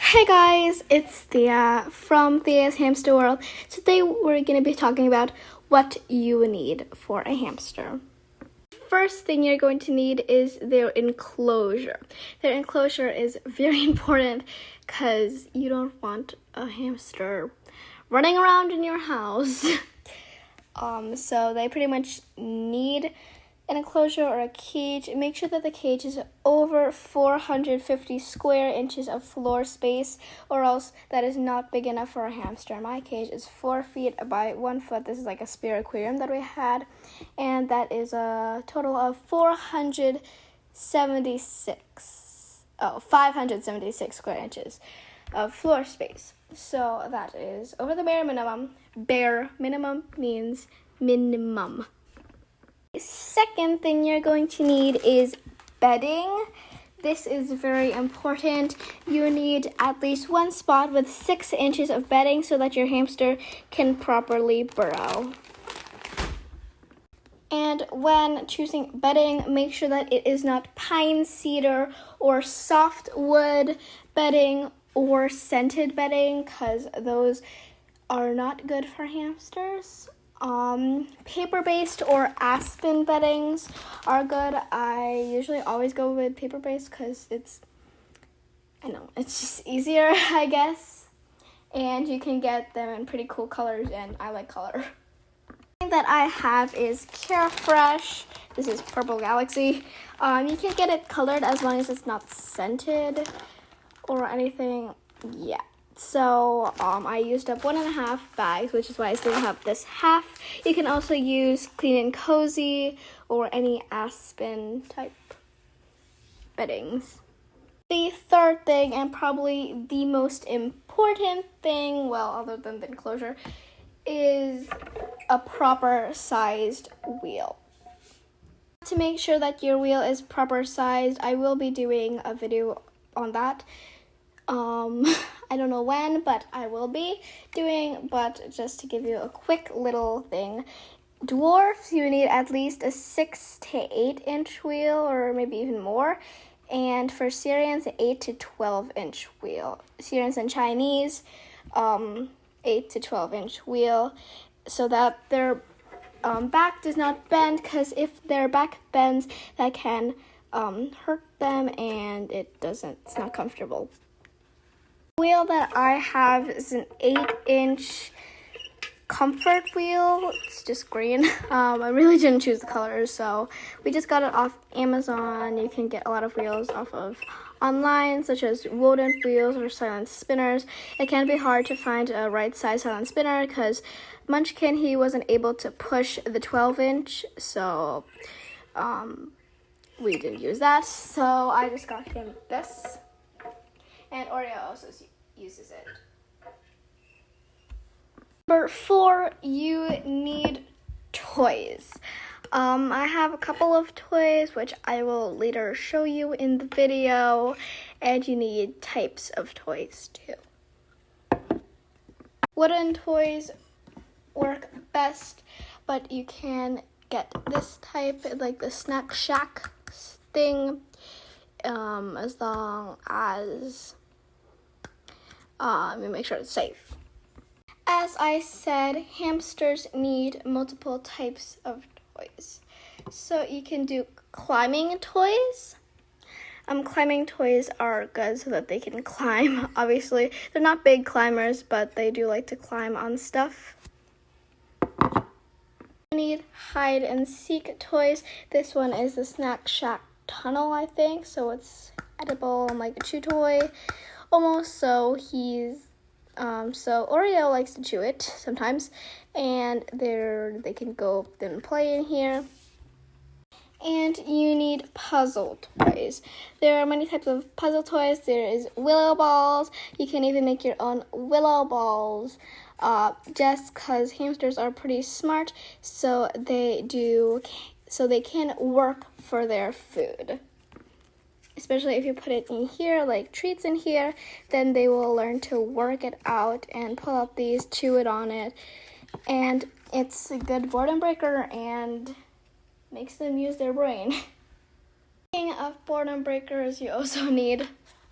Hey guys, it's Thea from Thea's Hamster World. Today we're going to be talking about what you need for a hamster. First thing you're going to need is their enclosure. Their enclosure is very important because you don't want a hamster running around in your house. So they pretty much need an enclosure or a cage. Make sure that the cage is over 450 square inches of floor space, or else that is not big enough for a hamster. My cage is 4 feet by 1 foot. This is like a spare aquarium that we had, and that is a total of 576 square inches of floor space. So that is over the bare minimum. Bare minimum means minimum. Second thing you're going to need is bedding. This is very important. You need at least one spot with 6 inches of bedding so that your hamster can properly burrow. And when choosing bedding, make sure that it is not pine, cedar, or softwood bedding or scented bedding, because those are not good for hamsters. Paper-based or aspen beddings are good. I usually always go with paper-based because it's just easier, I guess. And you can get them in pretty cool colors, and I like color. The thing that I have is Carefresh. This is Purple Galaxy. You can get it colored as long as it's not scented or anything. Yeah. So I used up 1.5 bags, which is why I still have this half. You can also use Clean and Cozy or any aspen type beddings. The third thing, and probably the most important thing, well, other than the enclosure, is a proper sized wheel. To make sure that your wheel is proper sized, I will be doing a video on that. I don't know when, but I will be doing, but just to give you a quick little thing. Dwarfs, you need at least a 6 to 8 inch wheel, or maybe even more. And for Syrians, an 8 to 12 inch wheel. Syrians and Chinese, 8 to 12 inch wheel, so that their back does not bend, because if their back bends, that can hurt them, and it's not comfortable. The wheel that I have is an 8-inch comfort wheel. It's just green. I really didn't choose the colors, so we just got it off Amazon. You can get a lot of wheels off of online, such as rodent wheels or silent spinners. It can be hard to find a right size silent spinner because Munchkin, he wasn't able to push the 12-inch, so we didn't use that. So I just got him this. And Oreo also uses it. Number 4, you need toys. I have a couple of toys, which I will later show you in the video. And you need types of toys too. Wooden toys work best, but you can get this type, like the Snack Shack thing, as long as you make sure it's safe. As I said, hamsters need multiple types of toys. So you can do climbing toys. Climbing toys are good so that they can climb. Obviously, they're not big climbers, but they do like to climb on stuff. You need hide and seek toys. This one is the Snack Shack Tunnel, I think. So it's edible and like a chew toy. Almost, so so Oreo likes to chew it sometimes, and they can go and play in here. And you need puzzle toys. There are many types of puzzle toys. There is willow balls. You can even make your own willow balls, just because hamsters are pretty smart, so they can work for their food. Especially if you put it in here, like treats in here, then they will learn to work it out and pull out these, chew it on it. And it's a good boredom breaker and makes them use their brain. Speaking of boredom breakers, you also need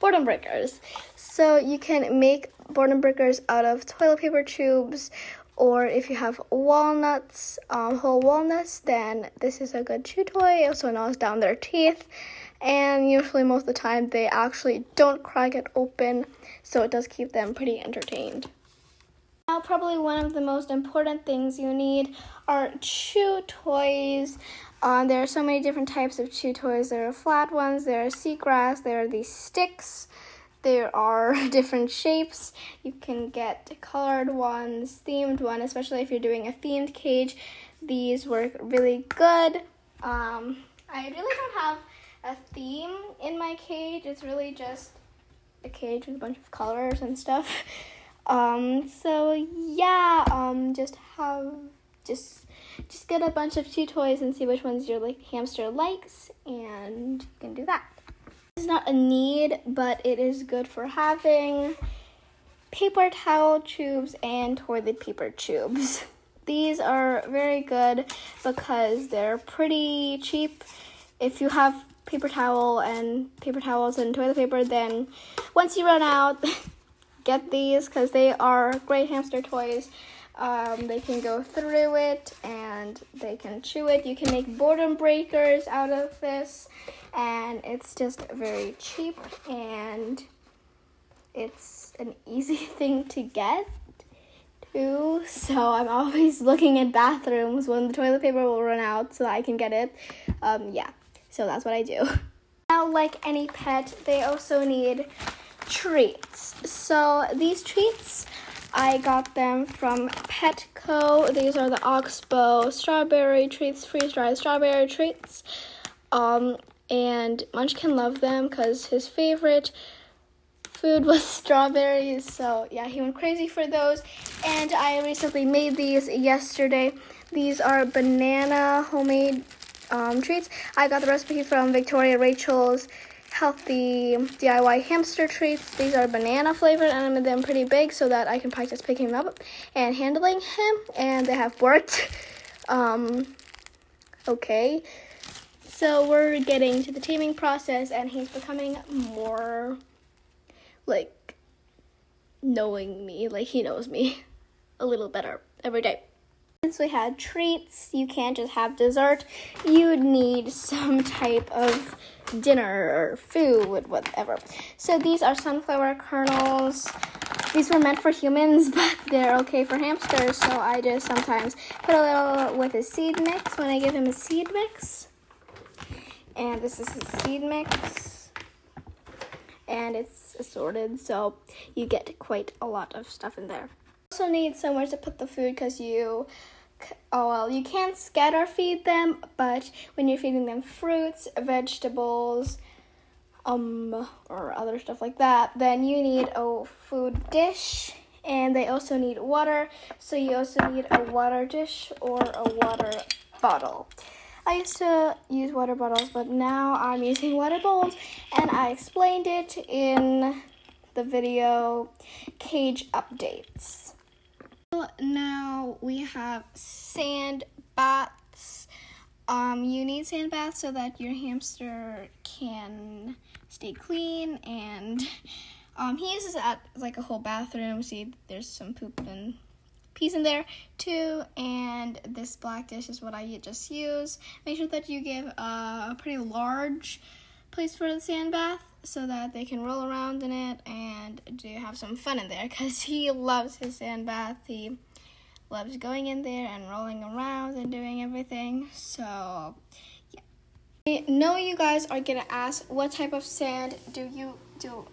boredom breakers. So you can make boredom breakers out of toilet paper tubes, or if you have walnuts, whole walnuts, then this is a good chew toy. It also gnaws down their teeth, and usually most of the time they actually don't crack it open, so it does keep them pretty entertained. Now, probably one of the most important things you need are chew toys. There are so many different types of chew toys. There are flat ones, there are seagrass, there are these sticks, there are different shapes. You can get colored ones, themed one, especially if you're doing a themed cage. These work really good. I really don't have a theme in my cage. It's really just a cage with a bunch of colors and stuff. So yeah, just get a bunch of chew toys and see which ones your hamster likes, and you can do that. It's not a need, but it is good for having paper towel tubes and toilet paper tubes. These are very good because they're pretty cheap. If you have paper towels and toilet paper, then once you run out, get these because they are great hamster toys. They can go through it and they can chew it. You can make boredom breakers out of this, and it's just very cheap and it's an easy thing to get too. So I'm always looking at bathrooms when the toilet paper will run out so I can get it. Yeah, so that's what I do. Now, like any pet, they also need treats. So these treats, I got them from Petco. These are the Oxbow strawberry treats, freeze-dried strawberry treats. And Munchkin loved them because his favorite food was strawberries. So yeah, he went crazy for those. And I recently made these yesterday. These are banana homemade treats. I got the recipe from Victoria Rachel's Healthy DIY Hamster Treats. These are banana flavored, and I made them pretty big so that I can practice picking them up and handling him, and they have worked. Okay, so we're getting to the taming process, and he's becoming more knowing me, he knows me a little better every day. Since we had treats, you can't just have dessert. You need some type of dinner or food, whatever. So these are sunflower kernels. These were meant for humans, but they're okay for hamsters. So I just sometimes put a little with a seed mix when I give him a seed mix. And this is his seed mix. And it's assorted, so you get quite a lot of stuff in there. You also need somewhere to put the food because you can't scatter feed them, but when you're feeding them fruits, vegetables, or other stuff like that, then you need a food dish, and they also need water, so you also need a water dish or a water bottle. I used to use water bottles, but now I'm using water bowls, and I explained it in the video Cage Updates. Now we have sand baths. You need sand baths so that your hamster can stay clean, and he uses it at a whole bathroom. See, there's some poop and peas in there too, and this black dish is what I just use. Make sure that you give a pretty large place for the sand bath so that they can roll around in it and have some fun in there, because he loves his sand bath. He loves going in there and rolling around and doing everything. So yeah, I know you guys are gonna ask, what type of sand do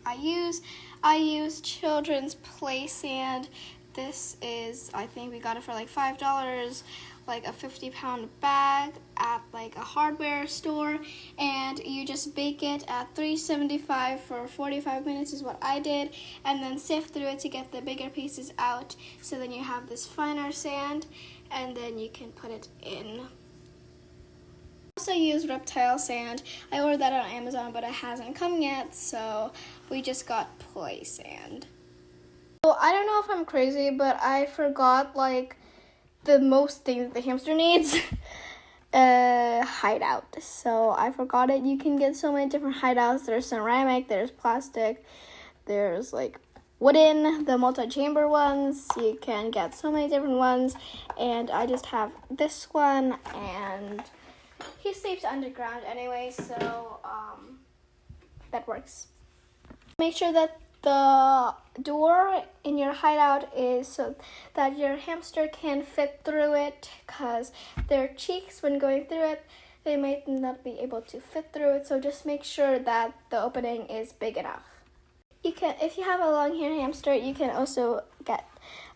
I use? I use children's play sand. This is, I think we got it for $5, a 50-pound bag at a hardware store, and you just bake it at 375 for 45 minutes is what I did, and then sift through it to get the bigger pieces out, so then you have this finer sand, and then you can put it in. I also use reptile sand. I ordered that on Amazon, but it hasn't come yet, so we just got play sand. So I don't know if I'm crazy, but I forgot the most thing that the hamster needs. hideout. So I forgot it. You can get so many different hideouts. There's ceramic, there's plastic, there's like wooden, the multi-chamber ones. You can get so many different ones, and I just have this one, and he sleeps underground anyway, so that works. Make sure that the door in your hideout is so that your hamster can fit through it, because their cheeks, when going through it, they might not be able to fit through it, so just make sure that the opening is big enough. You can, if you have a long-haired hamster, you can also get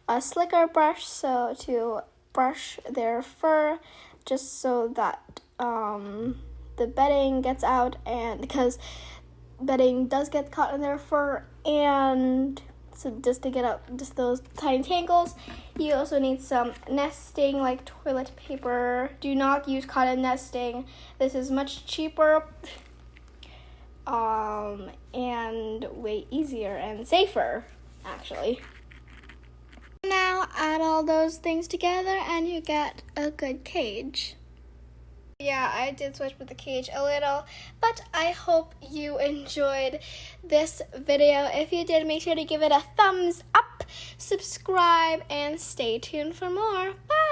a slicker brush so to brush their fur, just so that the bedding gets out, and because bedding does get caught in their fur, and so just to get out just those tiny tangles. You also need some nesting, like toilet paper. Do not use cotton nesting. This is much cheaper and way easier and safer, actually. Now add all those things together and you get a good cage. Yeah, I did switch with the cage a little, but I hope you enjoyed this video. If you did, make sure to give it a thumbs up, subscribe, and stay tuned for more. Bye!